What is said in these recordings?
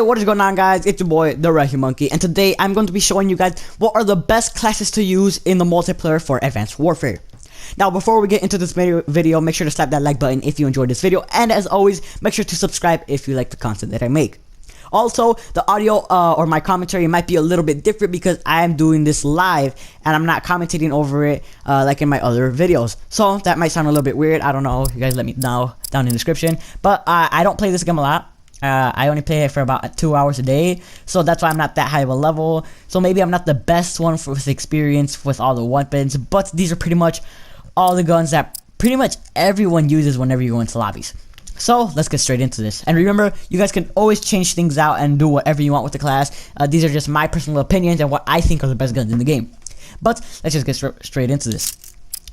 what is going on, guys? It's your boy, the Wrecking Monkey, and today I'm going to be showing you guys what are the best classes to use in the multiplayer for Advanced Warfare. Now, before we get into this video, make sure to slap that like button if you enjoyed this video, and as always, make sure to subscribe if you like the content that I make. Also, the audio or my commentary might be a little bit different because I am doing this live and I'm not commentating over it like in my other videos. So that might sound a little bit weird. I don't know. You guys let me know down in the description. But I don't play this game a lot. I only play it for about 2 hours a day, so that's why I'm not that high of a level. So maybe I'm not the best one with experience with all the weapons, but these are pretty much all the guns that pretty much everyone uses whenever you go into lobbies. So let's get straight into this. And remember, you guys can always change things out and do whatever you want with the class. These are just my personal opinions and what I think are the best guns in the game. But let's just get straight into this.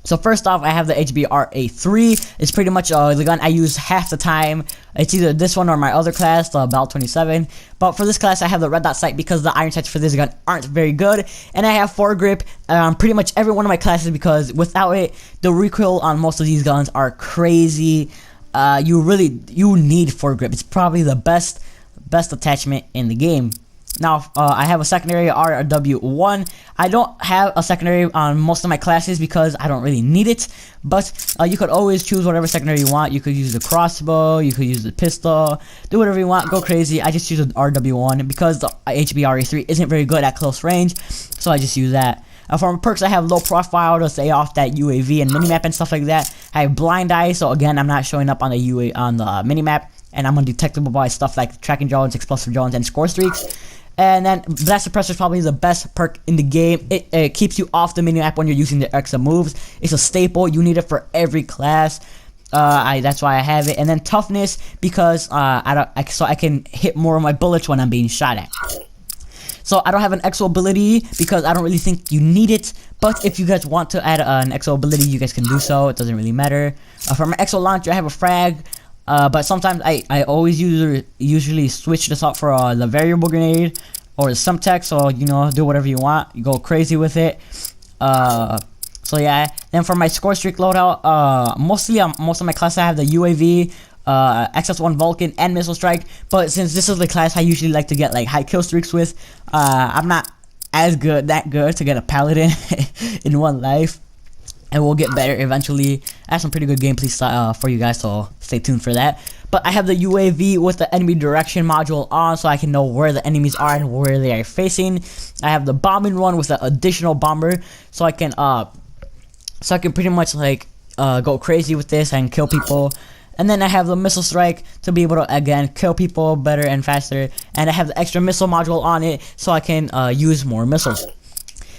So first off, I have the HBR-A3. It's pretty much the gun I use half the time. It's either this one or my other class, the BAL-27. But for this class, I have the red dot sight because the iron sights for this gun aren't very good. And I have foregrip pretty much every one of my classes because without it, the recoil on most of these guns are crazy. You need foregrip. It's probably the best attachment in the game. Now, I have a secondary RW1. I don't have a secondary on most of my classes because I don't really need it, but you could always choose whatever secondary you want. You could use the crossbow, you could use the pistol, do whatever you want, go crazy. I just use the RW1 because the HBR-A3 isn't very good at close range, so I just use that. For my perks, I have low profile to stay off that UAV and minimap and stuff like that. I have blind eye, so again, I'm not showing up on the minimap, and I'm undetectable by stuff like tracking drones, explosive drones, and score streaks. And then Blast Suppressor is probably the best perk in the game. It keeps you off the minimap when you're using the extra moves. It's a staple. You need it for every class. That's why I have it. And then Toughness because so I can hit more of my bullets when I'm being shot at. So I don't have an exo ability because I don't really think you need it. But if you guys want to add an exo ability, you guys can do so. It doesn't really matter. For my exo launcher, I have a frag. But sometimes I always usually switch this up for the variable grenade or the Semtex, so you know, do whatever you want, you go crazy with it. So yeah. Then for my score streak loadout, mostly most of my classes I have the UAV, XS1 Vulcan, and Missile Strike. But since this is the class I usually like to get like high kill streaks with, I'm not that good to get a Paladin in one life. And we'll get better eventually. I have some pretty good gameplay for you guys, so stay tuned for that. But I have the UAV with the enemy direction module on, so I can know where the enemies are and where they are facing. I have the bombing one with the additional bomber, so I can pretty much like go crazy with this and kill people. And then I have the missile strike to be able to again kill people better and faster. And I have the extra missile module on it, so I can use more missiles.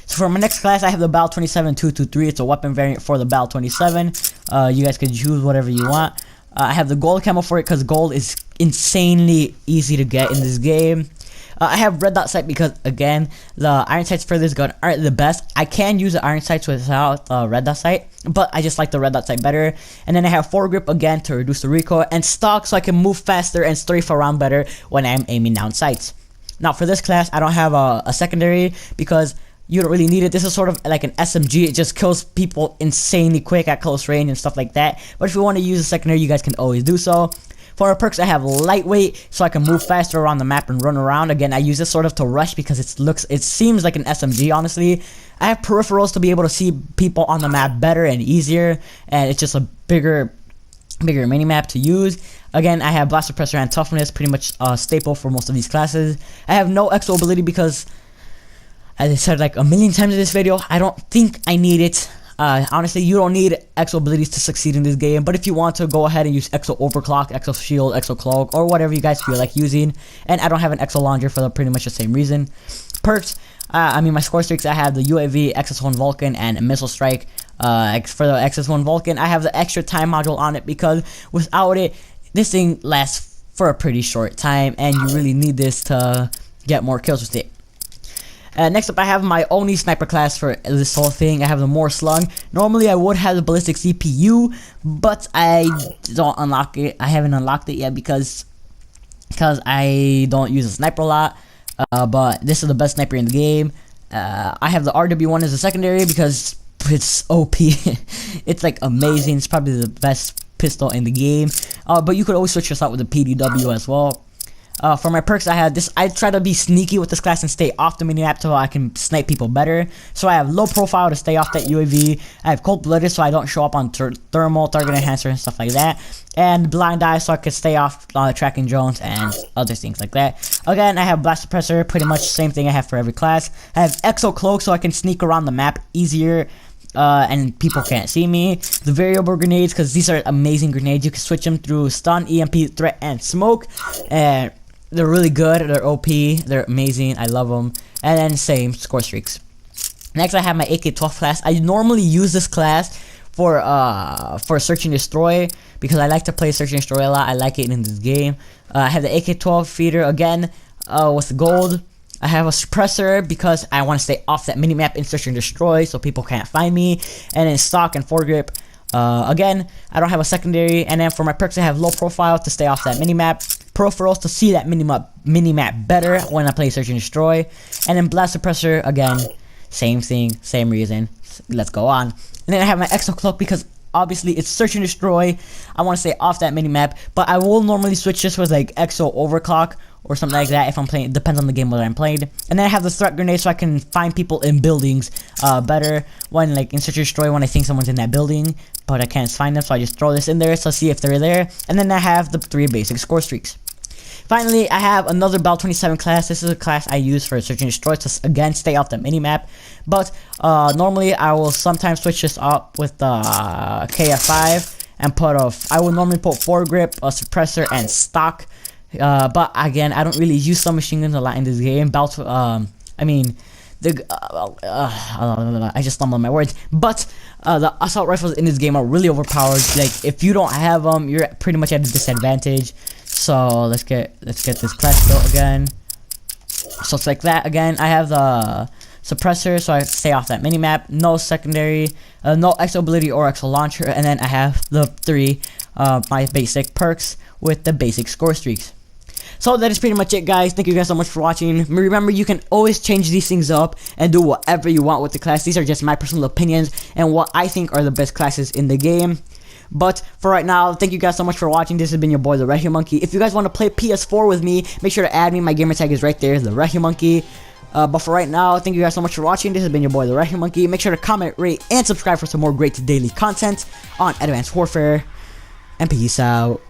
So for my next class, I have the BAL-27-223. It's a weapon variant for the BAL-27. You guys can choose whatever you want. I have the gold camo for it because gold is insanely easy to get in this game. I have red dot sight because, again, the iron sights for this gun aren't the best. I can use the iron sights without red dot sight, but I just like the red dot sight better. And then I have foregrip again to reduce the recoil, and stock so I can move faster and strafe around better when I'm aiming down sights. Now for this class, I don't have a secondary because you don't really need it. This is sort of like an SMG. It just kills people insanely quick at close range and stuff like that. But if you want to use a secondary, you guys can always do so. For our perks, I have lightweight, so I can move faster around the map and run around. Again, I use this sort of to rush because it seems like an SMG, honestly. I have peripherals to be able to see people on the map better and easier, and it's just a bigger minimap to use. Again, I have Blast Suppressor and Toughness, pretty much a staple for most of these classes. I have no exo ability because, as I said like a million times in this video, I don't think I need it. Honestly, you don't need exo abilities to succeed in this game, but if you want to, go ahead and use exo overclock, exo shield, exo cloak, or whatever you guys feel like using. And I don't have an exo launcher for pretty much the same reason. Perks, my score streaks, I have the UAV, XS1 Vulcan, and Missile Strike. For the XS1 Vulcan, I have the extra time module on it because without it, this thing lasts for a pretty short time, and you really need this to get more kills with it. Next up, I have my only sniper class for this whole thing. I have the More Slung. Normally, I would have the ballistic CPU, but I don't unlock it. I haven't unlocked it yet because I don't use a sniper a lot. But this is the best sniper in the game. I have the RW1 as a secondary because it's OP. It's like amazing. It's probably the best pistol in the game. But you could always switch this out with the PDW as well. For my perks, I have this. I try to be sneaky with this class and stay off the minimap so I can snipe people better. So I have low profile to stay off that UAV. I have cold blooded so I don't show up on thermal, target enhancer, and stuff like that. And blind eye so I can stay off tracking drones and other things like that. Again, I have blast suppressor, pretty much the same thing I have for every class. I have exo cloak so I can sneak around the map easier. And people can't see me. The variable grenades, because these are amazing grenades. You can switch them through stun, EMP, threat, and smoke. And they're really good. They're OP. They're amazing. I love them. And then same score streaks. Next, I have my AK-12 class. I normally use this class for search and destroy because I like to play search and destroy a lot. I like it in this game. I have the AK-12 feeder again with gold. I have a suppressor because I want to stay off that minimap in search and destroy so people can't find me. And then stock and foregrip. Again, I don't have a secondary. And then for my perks, I have low profile to stay off that minimap. Peripherals to see that minimap better when I play search and destroy. And then blast suppressor, again, same thing, same reason. Let's go on. And then I have my exo cloak because obviously it's search and destroy. I want to stay off that minimap, but I will normally switch this with like exo overclock or something like that if I'm playing. It depends on the game whether I'm playing. And then I have the threat grenade so I can find people in buildings better when like in search and destroy when I think someone's in that building, but I can't find them, so I just throw this in there to see if they're there. And then I have the 3 basic score streaks. Finally, I have another Bal 27 class. This is a class I use for search and destroy to again stay off the minimap. But normally I will sometimes switch this up with the KF5 and I will normally put foregrip, a suppressor, and stock. But again, I don't really use submachine guns a lot in this game. I just stumbled on my words. But the assault rifles in this game are really overpowered. Like if you don't have them, you're pretty much at a disadvantage. So let's get this class built again. So it's like that again. I have the suppressor, so I stay off that minimap. No secondary, no exo ability or exo launcher, and then I have the 3 my basic perks with the basic score streaks. So that is pretty much it, guys. Thank you guys so much for watching. Remember, you can always change these things up and do whatever you want with the class. These are just my personal opinions and what I think are the best classes in the game. But for right now, thank you guys so much for watching. This has been your boy, the RedHueMonkey. If you guys want to play PS4 with me, make sure to add me. My gamer tag is right there, the RedHueMonkey. But for right now, thank you guys so much for watching. This has been your boy, the RedHueMonkey. Make sure to comment, rate, and subscribe for some more great daily content on Advanced Warfare. And peace out.